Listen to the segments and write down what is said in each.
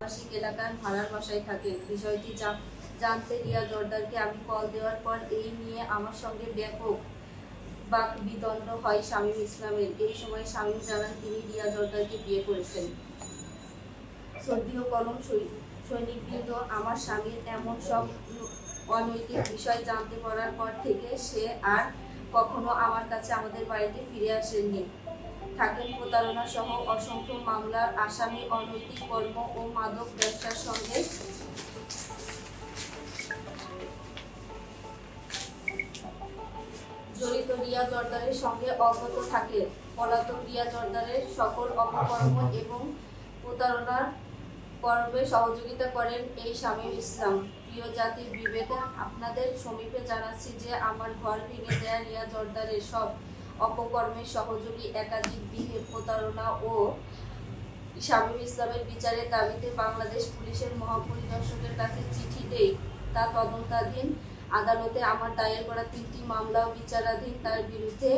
আবাসিক এলাকার ভাড়ার বাসায় থাকেন। বিষয়টি জানতে রিয়া জর্দারকে আমি কল দেওয়ার পর এই নিয়ে আমার সঙ্গে ব্যাপক বাকবিতণ্ড হয় শামীম ইসলামের। এই সময় শামীম জানান তিনি রিয়া জর্দারকে বিয়ে করেছেন। শ্রদ্ধেয় কলম সৈনিকবৃন্দ, আমার স্বামীর এমন সব অনৈতিক বিষয় জানতে পারার পর থেকে সে আর কখনো আমার কাছে আমাদের বাড়িতে ফিরে আসেননি। থাকেন প্রতারণা সহ অসংখ্য মামলার আসামি, অনৈতিক কর্ম ও মাদক ব্যবসার সঙ্গে জড়িত রিয়া জর্দারের সঙ্গে অজ্ঞাত থাকে। পলাতক রিয়া জর্দারের সকল অপকর্ম এবং প্রতারণার কর্মে সহযোগিতা করেন এই শামীম ইসলাম। প্রিয় জাতির বিবেক, আপনাদের সমীপে জানাচ্ছি যে আমার ঘর ভেঙে দেয়া রিয়া জর্দারের সব অপকর্মের সহযোগী, একাধিক বিয়ে, প্রতারণা ও শামীম ইসলামের বিচারের দাবিতে বাংলাদেশ পুলিশের মহাপরিদর্শকের কাছে চিঠি দেই। তা তদন্তাধীন। আদালতে আমার দায়ের করা 3টি মামলা বিচারাধীন। তার বিরুদ্ধে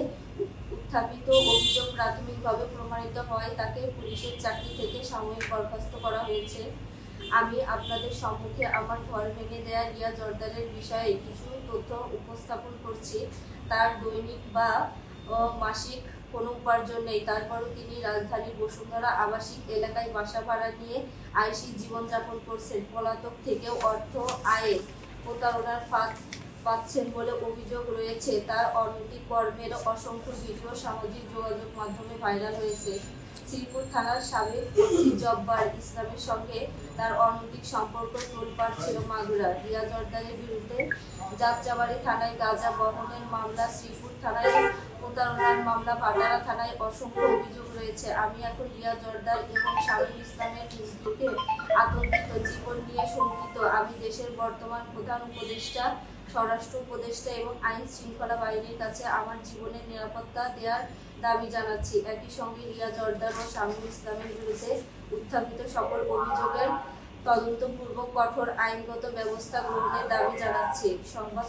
উত্থাপিত অভিযোগ প্রাথমিকভাবে প্রমাণিত হওয়ায় তাকে পুলিশের চাকরি থেকে সাময়িক বরখাস্ত করা হয়েছে। আমি আপনাদের সম্মুখে আমার ঘর ভেঙে দেয়া রিয়া জর্দারের বিষয়ে কিছু তথ্য উপস্থাপন করছি। তার দৈনিক বা মাসিক কোনো উপার্জন নেই, তারপরও তিনি রাজধানীর বসুন্ধরা আবাসিক এলাকায় বাসা ভাড়া নিয়ে আয়সী জীবনযাপন করছেন। পলাতক থেকেও অর্থ আয়ে প্রতারণার ফাঁদ পাচ্ছেন বলে অভিযোগ রয়েছে। তার অনৈতিক কর্মের অসংখ্য ভিডিও সামাজিক যোগাযোগ মাধ্যমে ভাইরাল হয়েছে। শ্রীপুর থানার সাবেক ওসি জব্বার ইসলামের সঙ্গে তার অনৈতিক সম্পর্ক তোলপাড় ছিল মাগুরা। রিয়া জর্দারের বিরুদ্ধে যাত্রাবাড়ী থানায় গাঁজা বহনের মামলা, শ্রীপুর থানায় প্রতারণার মামলা, ভাটারা থানায় অসংখ্য অভিযোগ রয়েছে। আমি এখন রিয়া জর্দার এবং শামীম ইসলামের মৃত্যুতে আতঙ্কিত, জীবন নিয়ে শঙ্কিত। আমি দেশের বর্তমান প্রধান উপদেষ্টা, স্বরাষ্ট্র উপদেষ্টা এবং আইন শৃঙ্খলা বাহিনীর কাছে আমার জীবনের নিরাপত্তা দেওয়ার দাবি জানাচ্ছি। একই সঙ্গে রিয়া জর্দার ও শামীম ইসলামের বিরুদ্ধে উত্থাপিত সকল অভিযোগের তদন্তপূর্বক কঠোর আইনগত ব্যবস্থা গ্রহণের দাবি জানাচ্ছি। সংবাদ